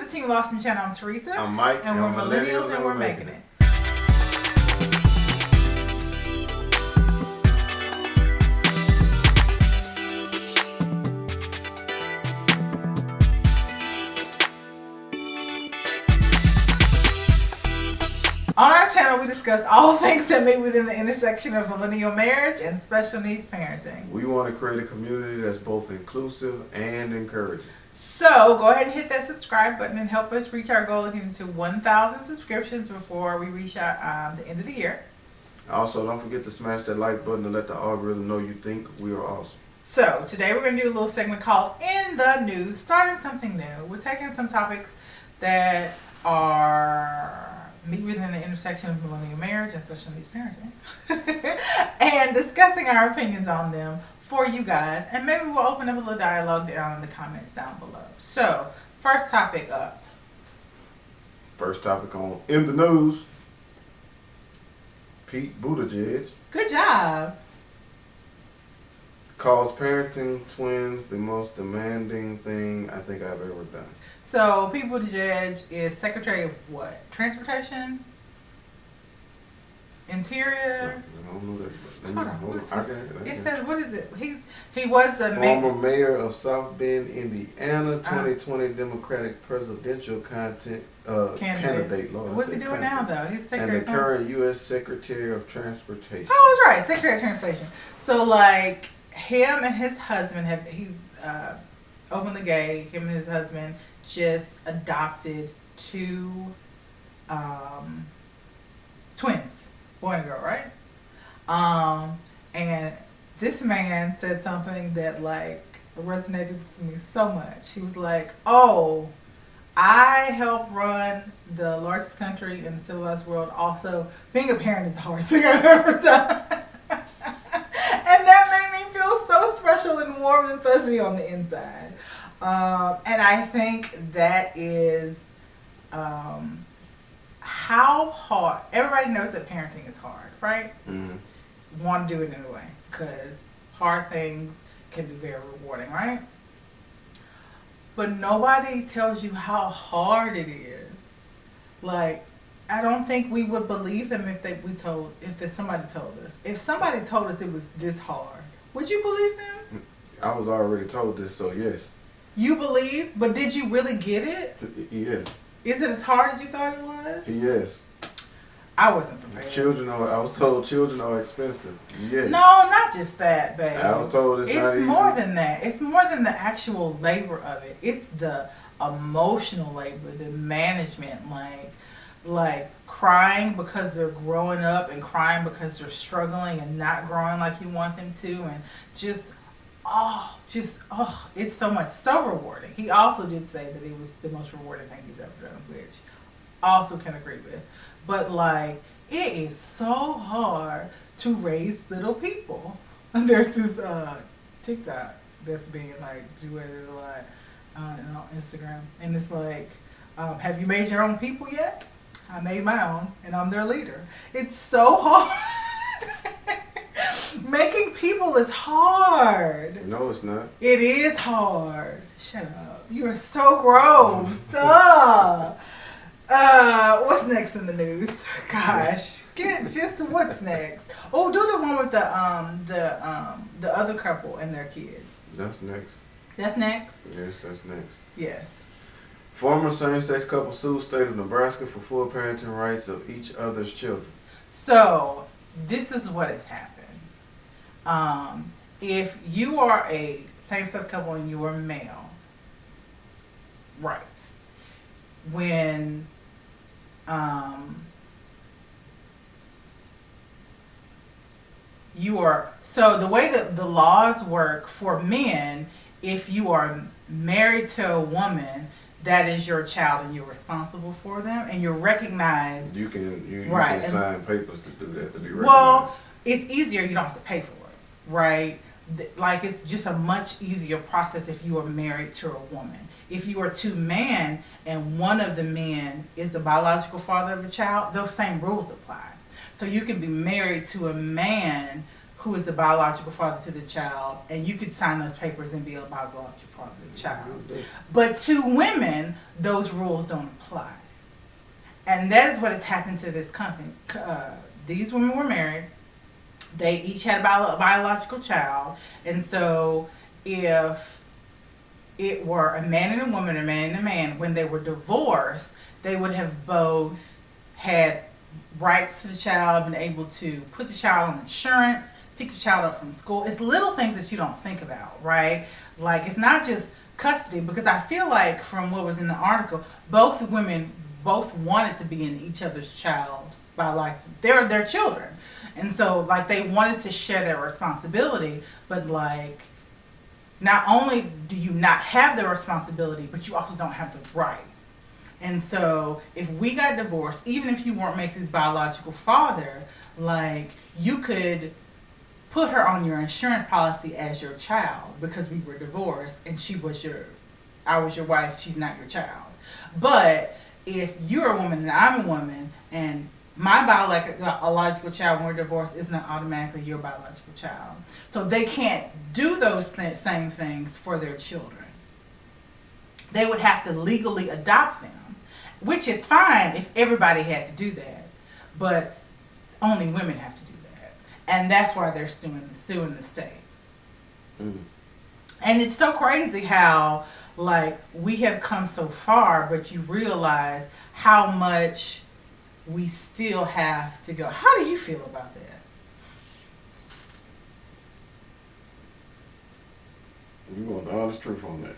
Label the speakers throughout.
Speaker 1: the Team Lawson channel. I'm Theresa.
Speaker 2: I'm Mike.
Speaker 1: And we're millennials and we're making it. On our channel, we discuss all things that meet within the intersection of millennial marriage and special needs parenting.
Speaker 2: We want to create a community that's both inclusive and encouraging.
Speaker 1: So go ahead and hit that subscribe button and help us reach our goal of getting to 1,000 subscriptions before we reach the end of the year.
Speaker 2: Also, don't forget to smash that like button to let the algorithm know you think we are awesome.
Speaker 1: So today we're going to do a little segment called In the News, starting something new. We're taking some topics that meet within the intersection of millennial marriage and special needs parenting and discussing our opinions on them for you guys, and maybe we'll open up a little dialogue down in the comments down below. So, first topic up.
Speaker 2: First topic on In the News. Pete Buttigieg
Speaker 1: Good job.
Speaker 2: calls parenting twins the most demanding thing I think I've ever done.
Speaker 1: So, Pete Buttigieg is Secretary of what? Transportation? Interior?
Speaker 2: I don't know that.
Speaker 1: Hold on. It
Speaker 2: It
Speaker 1: says, what is it? He was the
Speaker 2: former mayor of South Bend, Indiana, 2020 Democratic presidential candidate. Lord,
Speaker 1: what's he doing now, though? He's Secretary
Speaker 2: and the current U.S. Secretary of Transportation.
Speaker 1: Oh, that's right, Secretary of Transportation. So, like, him and his husband he's openly gay. Him and his husband just adopted two twins, boy and girl, right? And this man said something that like resonated with me so much. He was like, "Oh, I help run the largest country in the civilized world. Also, being a parent is the hardest thing I've ever done." And that made me feel so special and warm and fuzzy on the inside. And I think that is how hard. Everybody knows that parenting is hard, right?
Speaker 2: Mm-hmm.
Speaker 1: Want to do it anyway because hard things can be very rewarding, right? But nobody tells you how hard it is. Like, I don't think we would believe them if somebody told us. If somebody told us it was this hard, would you believe them?
Speaker 2: I was already told this, so yes.
Speaker 1: You believe, but did you really get it?
Speaker 2: Yes.
Speaker 1: Is it as hard as you thought it was?
Speaker 2: Yes.
Speaker 1: I wasn't prepared.
Speaker 2: I was told children are expensive. Yes.
Speaker 1: No, not just that, baby.
Speaker 2: I was told it's not easy.
Speaker 1: It's more than that. It's more than the actual labor of it. It's the emotional labor, the management, like crying because they're growing up and crying because they're struggling and not growing like you want them to, and it's so rewarding. He also did say that it was the most rewarding thing he's ever done, which also can agree with. But like, it is so hard to raise little people. And there's this TikTok that's being like duetted a lot on Instagram, and it's like, have you made your own people yet? I made my own, and I'm their leader. It's so hard. Making people is hard.
Speaker 2: No, it's not.
Speaker 1: It is hard. Shut up. You are so gross. What's next in the news? Gosh, what's next? Oh, do the one with the other couple and their kids.
Speaker 2: That's next.
Speaker 1: That's next?
Speaker 2: Yes, that's next.
Speaker 1: Yes.
Speaker 2: Former same-sex couple sues state of Nebraska for full parenting rights of each other's children.
Speaker 1: So, this is what has happened. If you are a same-sex couple and you are male, right, when so the way that the laws work for men, if you are married to a woman, that is your child and you're responsible for them and you're recognized.
Speaker 2: You can sign papers to do that, to be recognized.
Speaker 1: Well, it's easier. You don't have to pay for it, right? Like, it's just a much easier process if you are married to a woman. If you are two men and one of the men is the biological father of the child, those same rules apply. So you can be married to a man who is the biological father to the child, and you could sign those papers and be a biological father to the child. But to women, those rules don't apply. And that is what has happened to this company. These women were married. They each had a biological child. And so if it were a man and a woman, or a man and a man, when they were divorced, they would have both had rights to the child, been able to put the child on insurance, pick the child up from school. It's little things that you don't think about, right? Like, it's not just custody, because I feel like from what was in the article, both women both wanted to be in each other's child's biological, they're their children. And so, like, they wanted to share their responsibility, but, like, not only do you not have the responsibility, but you also don't have the right. And so, if we got divorced, even if you weren't Macy's biological father, like, you could put her on your insurance policy as your child because we were divorced and I was your wife, she's not your child. But if you're a woman and I'm a woman and my biological child, when we're divorced, is not automatically your biological child. So they can't do those same things for their children. They would have to legally adopt them, which is fine if everybody had to do that. But only women have to do that. And that's why they're suing the state. Mm. And it's so crazy how, like, we have come so far, but you realize how much we still have to go. How do you feel about that?
Speaker 2: You want the honest truth on that?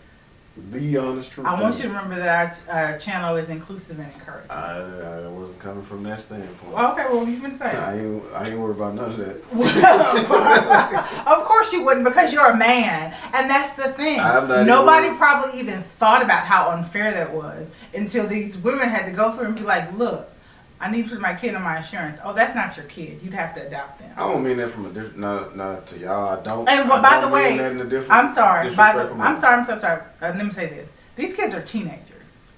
Speaker 2: The honest truth.
Speaker 1: I want you to remember that our channel is inclusive and encouraging.
Speaker 2: I wasn't coming from that standpoint.
Speaker 1: Okay, well, what you been saying?
Speaker 2: I ain't worried about none of that.
Speaker 1: Of course you wouldn't, because you're a man, and that's the thing. Nobody probably even thought about how unfair that was until these women had to go through and be like, "Look, I need to put my kid on my insurance." Oh, that's not your kid. You'd have to adopt them.
Speaker 2: I don't mean that from a different, not to y'all. I don't.
Speaker 1: And by the way, I'm sorry. I'm so sorry. Let me say this: these kids are teenagers.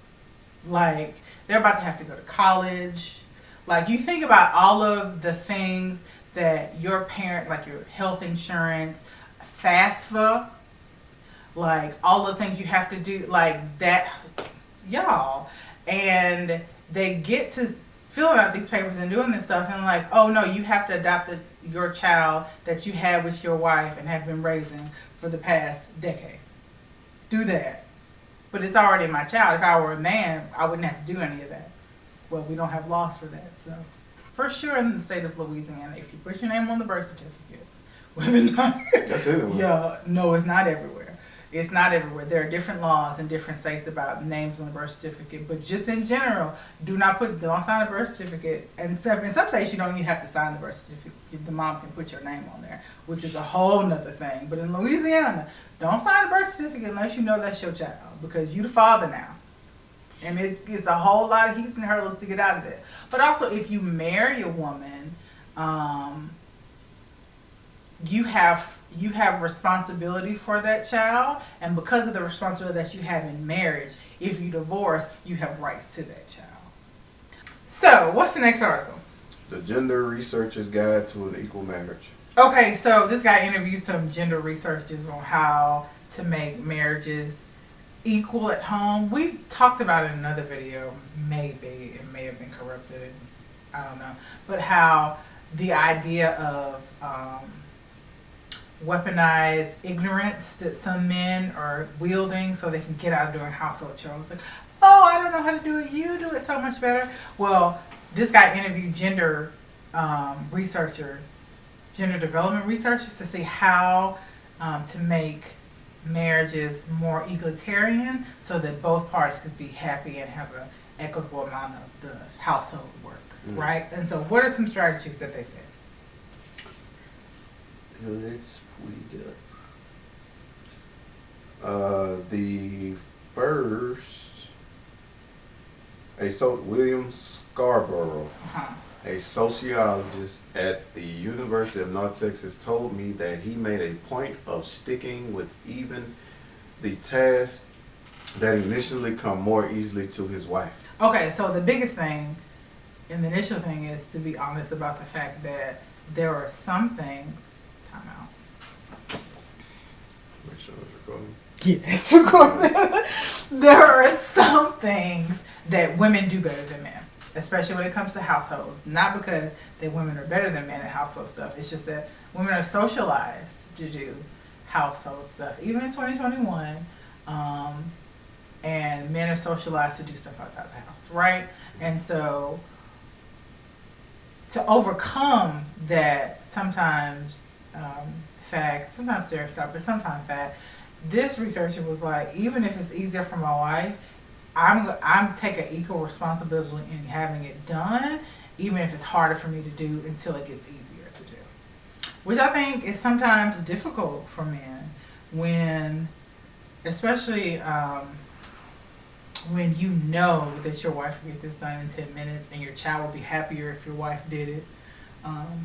Speaker 1: Like, they're about to have to go to college. Like, you think about all of the things that your parent, like your health insurance, FAFSA, like all the things you have to do, like that, y'all, and they get to filling out these papers and doing this stuff, and like, oh no, you have to adopt your child that you had with your wife and have been raising for the past decade. Do that. But it's already my child. If I were a man, I wouldn't have to do any of that. Well, we don't have laws for that, so. For sure in the state of Louisiana, if you put your name on the birth certificate, whether or not... That's anyway. Yeah, no, it's not everywhere. It's not everywhere. There are different laws in different states about names on the birth certificate. But just in general, don't sign a birth certificate. And in some states, you don't even have to sign the birth certificate. The mom can put your name on there, which is a whole nother thing. But in Louisiana, don't sign a birth certificate unless you know that's your child, because you're the father now. And it's a whole lot of heaps and hurdles to get out of that. But also, if you marry a woman, you have responsibility for that child, and because of the responsibility that you have in marriage, if you divorce, you have rights to that child. So, what's the next article?
Speaker 2: The Gender Researcher's Guide to an Equal Marriage.
Speaker 1: Okay, so this guy interviewed some gender researchers on how to make marriages equal at home. We've talked about it in another video, maybe it may have been corrupted, I don't know, but how the idea of weaponized ignorance that some men are wielding so they can get out of doing household chores. It's like, oh, I don't know how to do it, you do it so much better. Well, this guy interviewed gender researchers, gender development researchers, to see how to make marriages more egalitarian so that both parties could be happy and have an equitable amount of the household work, right? And so what are some strategies that they said?
Speaker 2: Let's pull it up. The first, William Scarborough, a sociologist at the University of North Texas, told me that he made a point of sticking with even the tasks that initially come more easily to his wife. Okay, so the biggest thing and the initial thing is to be honest about the fact that there are some things
Speaker 1: time out.
Speaker 2: Make sure it's recording.
Speaker 1: Yeah, it's recorded. There are some things that women do better than men, especially when it comes to households. Not because that women are better than men at household stuff. It's just that women are socialized to do household stuff, even in 2021. And men are socialized to do stuff outside the house, right? And so to overcome that sometimes fact, sometimes stereotype, but sometimes fact, this researcher was like, even if it's easier for my wife, I'm taking equal responsibility in having it done, even if it's harder for me to do until it gets easier to do. Which I think is sometimes difficult for men when, especially when you know that your wife will get this done in 10 minutes and your child will be happier if your wife did it,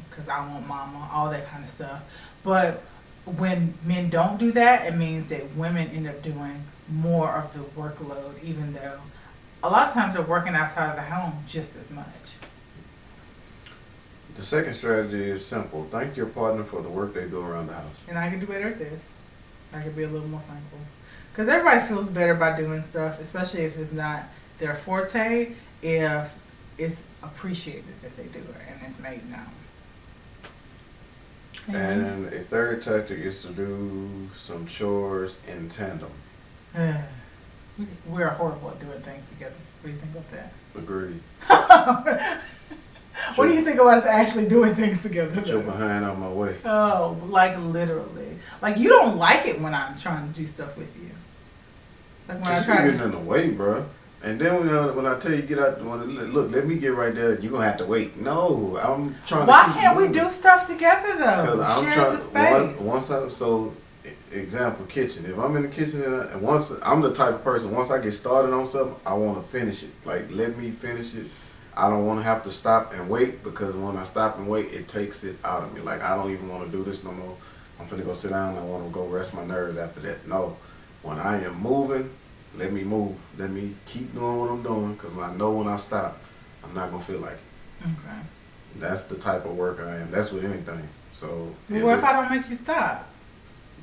Speaker 1: because I want mama, all that kind of stuff. But when men don't do that, it means that women end up doing more of the workload, even though a lot of times they're working outside of the home just as much.
Speaker 2: The second strategy is simple. Thank your partner for the work they do around the house.
Speaker 1: And I can do better at this. I can be a little more thankful. Because everybody feels better by doing stuff, especially if it's not their forte, if it's appreciated that they do it and it's made known.
Speaker 2: And a third tactic is to do some chores in tandem.
Speaker 1: We're horrible at doing things together. What do you think about that?
Speaker 2: Agreed.
Speaker 1: What do you think about us actually doing things together?
Speaker 2: Get your behind out my way.
Speaker 1: Oh, like literally. Like you don't like it when I'm trying to do stuff with you. Like when I try
Speaker 2: to get in the way, bro. And then when I tell you get out, look, let me get right there. You're gonna have to wait. No, I'm trying.
Speaker 1: Why
Speaker 2: to
Speaker 1: can't we do stuff together though?
Speaker 2: Because I'm
Speaker 1: share
Speaker 2: trying.
Speaker 1: the space.
Speaker 2: So example, kitchen. If I'm in the kitchen and once I'm the type of person, once I get started on something, I want to finish it. Like let me finish it. I don't want to have to stop and wait, because when I stop and wait, it takes it out of me. Like I don't even want to do this no more. I'm finna go sit down. I want to go rest my nerves after that. No, when I am moving. Let me move. Let me keep doing what I'm doing, because I know when I stop, I'm not going to feel like it.
Speaker 1: Okay.
Speaker 2: That's the type of work I am. That's with anything. So.
Speaker 1: Well, what if I don't make you stop?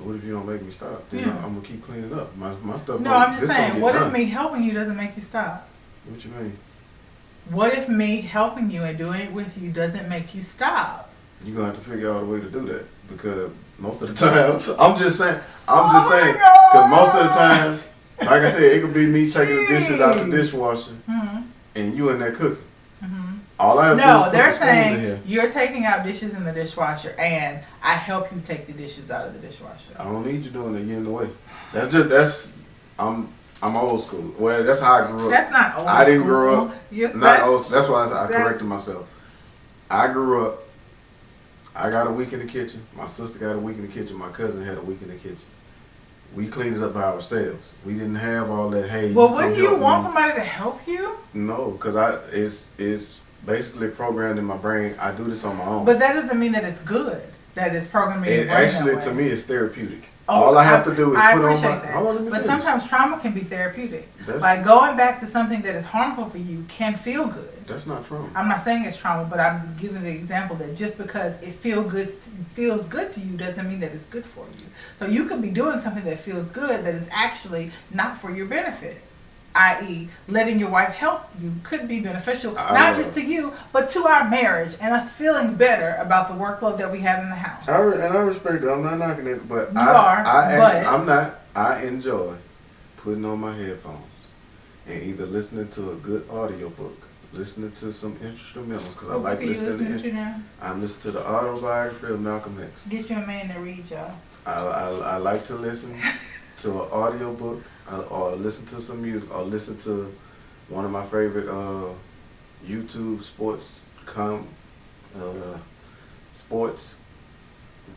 Speaker 2: What if you don't make me stop? Then I'm going to keep cleaning up. My stuff.
Speaker 1: No, I'm just saying, what if me helping you doesn't make you stop?
Speaker 2: What you mean?
Speaker 1: What if me helping you and doing it with you doesn't make you stop?
Speaker 2: You're going to have to figure out a way to do that, because most of the time, I'm just saying, because most of the time, like I said, it could be me taking the dishes out the dishwasher, and you in there cooking. All I have to do is put
Speaker 1: they're
Speaker 2: the spoons in
Speaker 1: saying
Speaker 2: here.
Speaker 1: You're taking out dishes in the dishwasher, and I help you take the dishes out of the dishwasher.
Speaker 2: I don't need you doing that. You're in the way. I'm old school. Well, that's how I grew up.
Speaker 1: That's not old school.
Speaker 2: I didn't grow up.
Speaker 1: Yes,
Speaker 2: not old. That's why I corrected myself. I grew up. I got a week in the kitchen. My sister got a week in the kitchen. My cousin had a week in the kitchen. We cleaned it up by ourselves. We didn't have all that. Hey,
Speaker 1: well, wouldn't you want somebody to help you?
Speaker 2: No, because it's basically programmed in my brain. I do this on my own.
Speaker 1: But that doesn't mean that it's good. That it's programmed in your brain.
Speaker 2: Actually, to me, it's therapeutic.
Speaker 1: Oh,
Speaker 2: all I have to do is put on my.
Speaker 1: That. But sometimes trauma can be therapeutic. Like going back to something that is harmful for you can feel good.
Speaker 2: That's not trauma.
Speaker 1: I'm not saying it's trauma, but I'm giving the example that just because it feels good to you doesn't mean that it's good for you. So you could be doing something that feels good that is actually not for your benefit. I.e., letting your wife help you could be beneficial, not just to you, but to our marriage and us feeling better about the workload that we have in the house.
Speaker 2: I respect it. I'm not knocking it, but I'm not. I enjoy putting on my headphones and either listening to a good audiobook, listening to some instrumentals, because I like listening to now? I'm listening to the autobiography of Malcolm X.
Speaker 1: Get you a man to read, y'all.
Speaker 2: I like to listen to an audiobook, or listen to some music, or listen to one of my favorite YouTube sports. I'm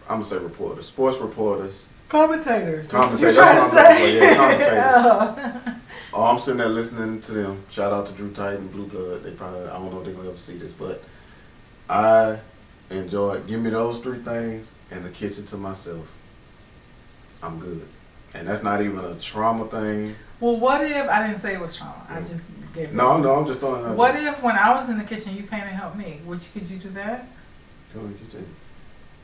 Speaker 2: gonna say reporters, sports reporters,
Speaker 1: commentators.
Speaker 2: Commentators. That's what I'm looking for. Yeah, commentators. Oh, I'm sitting there listening to them. Shout out to Drew Titan, Blue Blood. They probably, I don't know if they're gonna ever see this, but I enjoy it. Give me those three things and the kitchen to myself. I'm good. And that's not even a trauma thing.
Speaker 1: Well, what if, I didn't say it was trauma. I just gave it.
Speaker 2: No, I'm just throwing it out.
Speaker 1: What if when I was in the kitchen you came and helped me? Could you do that?
Speaker 2: Go ahead, you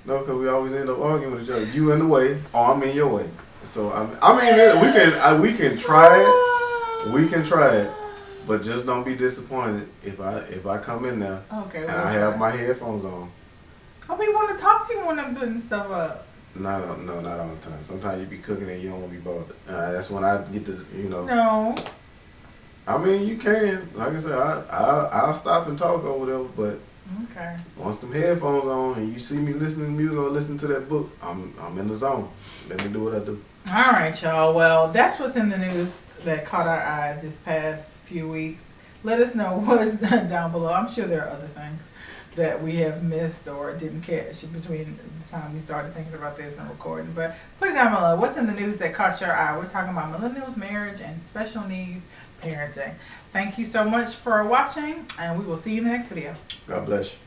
Speaker 2: No, because we always end up arguing with each other. You in the way, or I'm in your way. So we can try it. We can try it, but just don't be disappointed if I come in there and I have my headphones on.
Speaker 1: I be want to talk to you when I'm putting stuff up.
Speaker 2: No, not all the time. Sometimes you be cooking and you don't want to be bothered. That's when I get to,
Speaker 1: No.
Speaker 2: I mean, you can. Like I said, I'll stop and talk or whatever, but
Speaker 1: okay.
Speaker 2: Once them headphones on and you see me listening to music or listening to that book, I'm in the zone. Let me do what I do.
Speaker 1: All right, y'all. Well, that's what's in the news that caught our eye this past few weeks. Let us know what's down below. I'm sure there are other things that we have missed or didn't catch between the time we started thinking about this and recording. But put it down below. What's in the news that caught your eye? We're talking about millennials, marriage, and special needs parenting. Thank you so much for watching, and we will see you in the next video.
Speaker 2: God bless you.